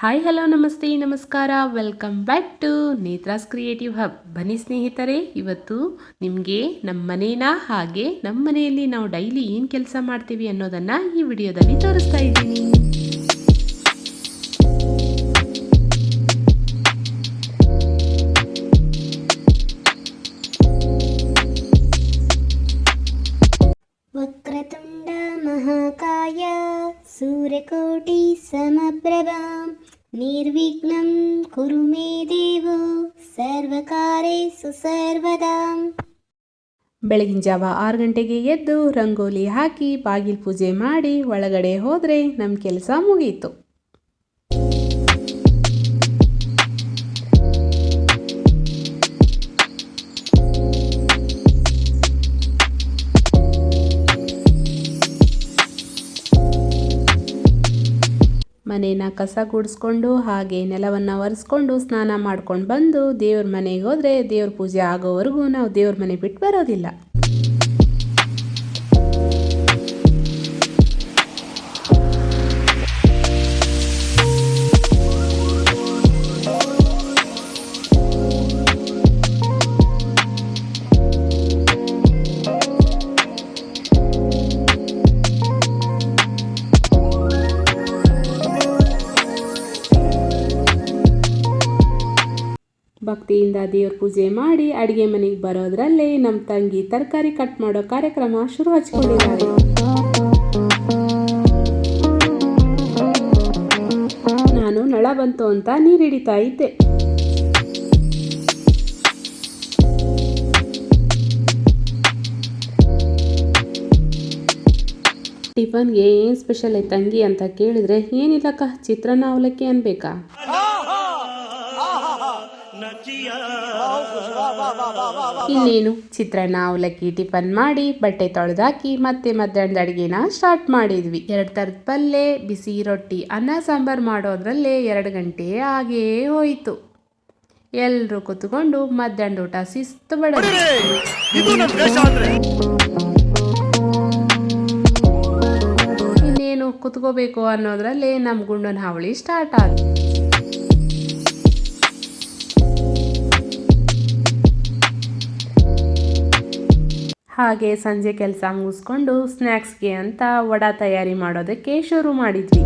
Hi hello ನಮಸ್ತೆ ನಮಸ್ಕಾರ welcome back to Netra's creative hub. ಬನ್ನಿ ಸ್ನೇಹಿತರೆ, ಇವತ್ತು ನಿಮಗೆ ನಮ್ಮ ಮನೇನ ಹಾಗೆ ನಮ್ಮ ಮನೆಯಲ್ಲಿ ನಾವು ಡೈಲಿ ಏನು ಕೆಲಸ ಮಾಡ್ತೀವಿ ಅನ್ನೋದನ್ನು ಈ ವಿಡಿಯೋದಲ್ಲಿ ತೋರಿಸ್ತಾ ಇದ್ದೀನಿ. ವಕ್ರತುಂಡ ಮಹಾಕಾಯ ಸೂರ್ಯಕೋಟಿ ಸಮಪ್ರಭಾ ನಿರ್ವಿಘ್ನಂ ಕುರು ಮೇ ದೇವೋ ಸರ್ವಕಾರ್ಯೇಷು ಸರ್ವದಾ. ಬೆಳಗಿನ ಜಾವ 6 ಗಂಟೆಗೆ ಎದ್ದು ರಂಗೋಲಿ ಹಾಕಿ ಬಾಗಿಲು ಪೂಜೆ ಮಾಡಿ ಒಳಗಡೆ ಹೋದರೆ ನಮ್ಮ ಕೆಲಸ ಮುಗೀತು. ಮನೇನ ಕಸ ಗುಡಿಸ್ಕೊಂಡು ಹಾಗೆ ನೆಲವನ್ನು ಒರೆಸ್ಕೊಂಡು ಸ್ನಾನ ಮಾಡ್ಕೊಂಡು ಬಂದು ದೇವ್ರ ಮನೆಗೆ ಹೋದರೆ ದೇವ್ರ ಪೂಜೆ ಆಗೋವರೆಗೂ ನಾವು ದೇವ್ರ ಮನೆ ಬಿಟ್ಟು ಬರೋದಿಲ್ಲ. ಭಕ್ತಿಯಿಂದ ದೇವ್ರ ಪೂಜೆ ಮಾಡಿ ಅಡುಗೆ ಮನೆಗೆ ಬರೋದ್ರಲ್ಲೇ ನಮ್ಮ ತಂಗಿ ತರಕಾರಿ ಕಟ್ ಮಾಡೋ ಕಾರ್ಯಕ್ರಮ ಶುರು ಹಚ್ಕೊಂಡಿದ್ದಾರೆ. ನಾನು ನಳ ಬಂತು ಅಂತ ನೀರು ಹಿಡಿತಾ ಇದ್ದೆ. ಟಿಫನ್ಗೆ ಏನು ಸ್ಪೆಷಲ್ ಐತೆ ತಂಗಿ ಅಂತ ಕೇಳಿದ್ರೆ ಏನಿಲ್ಲಕ್ಕ ಚಿತ್ರಾನ್ನ ಅವಲಕ್ಕಿ ಅನ್ಬೇಕಾ. ಇನ್ನೇನು ಚಿತ್ರಾನ್ನ ಅವಲಕ್ಕಿ ಟಿಫನ್ ಮಾಡಿ ಬಟ್ಟೆ ತೊಳೆದಾಕಿ ಮತ್ತೆ ಮಧ್ಯಾಹ್ನದ ಅಡುಗೆನ ಸ್ಟಾರ್ಟ್ ಮಾಡಿದ್ವಿ. 2 ಥರದ ಪಲ್ಯ, ಬಿಸಿ ರೊಟ್ಟಿ, ಅನ್ನ ಸಾಂಬಾರು ಮಾಡೋದ್ರಲ್ಲೇ 2 ಗಂಟೆ ಆಗೇ ಹೋಯಿತು. ಎಲ್ಲರೂ ಕೂತ್ಕೊಂಡು ಮಧ್ಯಾಹ್ನದ ಊಟ ಶಿಸ್ತು ಬಡದು. ಇನ್ನೇನು ಕುತ್ಕೋಬೇಕು ಅನ್ನೋದ್ರಲ್ಲೇ ನಮ್ಮ ಗುಂಡನ ಹಾವಳಿ ಸ್ಟಾರ್ಟ್ ಆಯ್ತು. ಹಾಗೆ ಸಂಜೆ ಕೆಲಸ ಮುಗಿಸ್ಕೊಂಡು ಸ್ನ್ಯಾಕ್ಸ್ಗೆ ಅಂತ ವಡಾ ತಯಾರಿ ಮಾಡೋದಕ್ಕೆ ಶುರು ಮಾಡಿದ್ವಿ.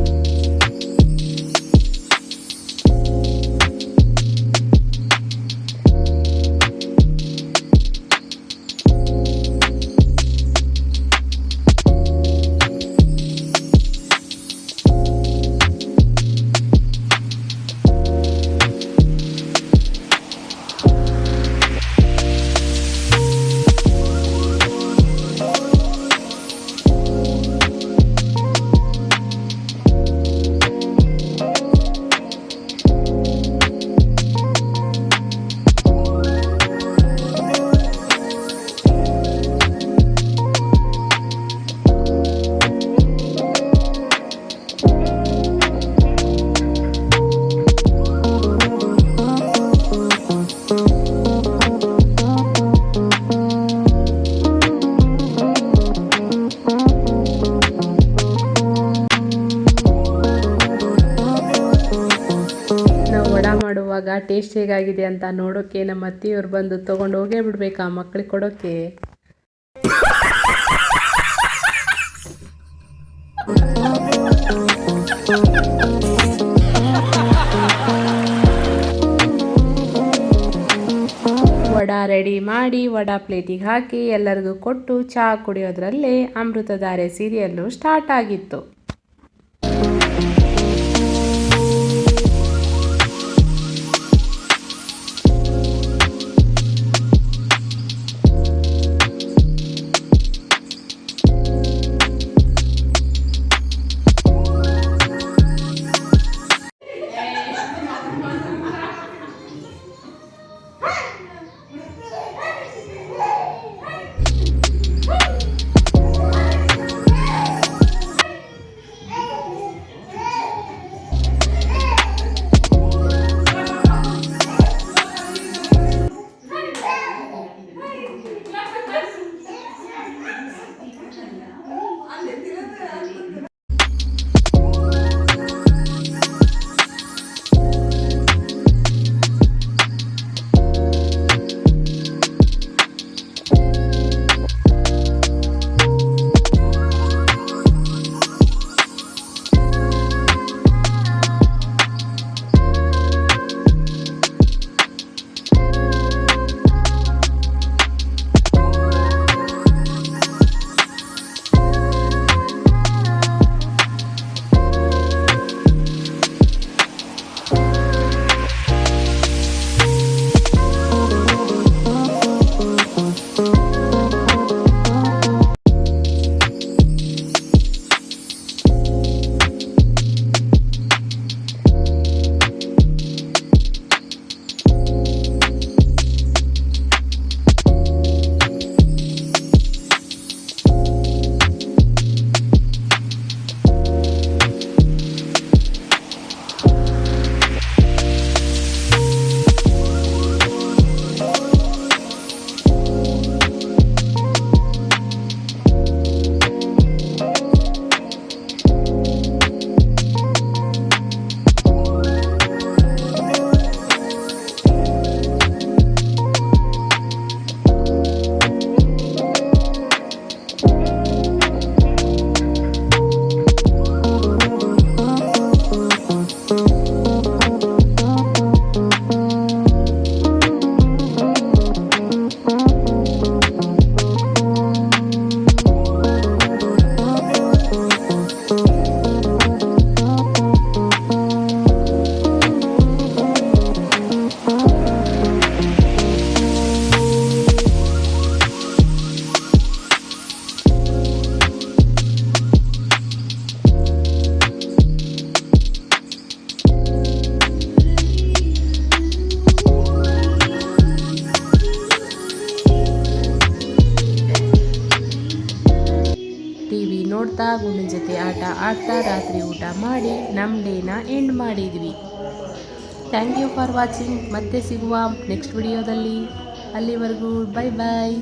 ಮಾಡುವಾಗ ಟೇಸ್ಟ್ ಹೇಗಾಗಿದೆ ಅಂತ ನೋಡೋಕೆ ನಮ್ಮ ಅತ್ತಿಯವ್ರು ಬಂದು ತೊಗೊಂಡು ಹೋಗೇ ಬಿಡ್ಬೇಕಾ ಮಕ್ಕಳಿಗೆ ಕೊಡೋಕೆ. ವಡಾ ರೆಡಿ ಮಾಡಿ ವಡಾ ಪ್ಲೇಟಿಗೆ ಹಾಕಿ ಎಲ್ಲರಿಗೂ ಕೊಟ್ಟು ಚಹಾ ಕುಡಿಯೋದ್ರಲ್ಲೇ ಅಮೃತಧಾರೆ ಸೀರಿಯಲ್ಲು ಸ್ಟಾರ್ಟ್ ಆಗಿತ್ತು. ನೋಡ್ತಾ ಗುಂಡಿನ ಜೊತೆ ಆಟ ಆಡ್ತಾ ರಾತ್ರಿ ಊಟ ಮಾಡಿ ನಮ್ಮ ಡೇನ ಎಂಡ್ ಮಾಡಿದ್ವಿ. Thank you for watching. ಮತ್ತೆ ಸಿಗುವ ನೆಕ್ಸ್ಟ್ ವಿಡಿಯೋದಲ್ಲಿ. ಅಲ್ಲಿವರೆಗೂ ಬೈ ಬಾಯ್.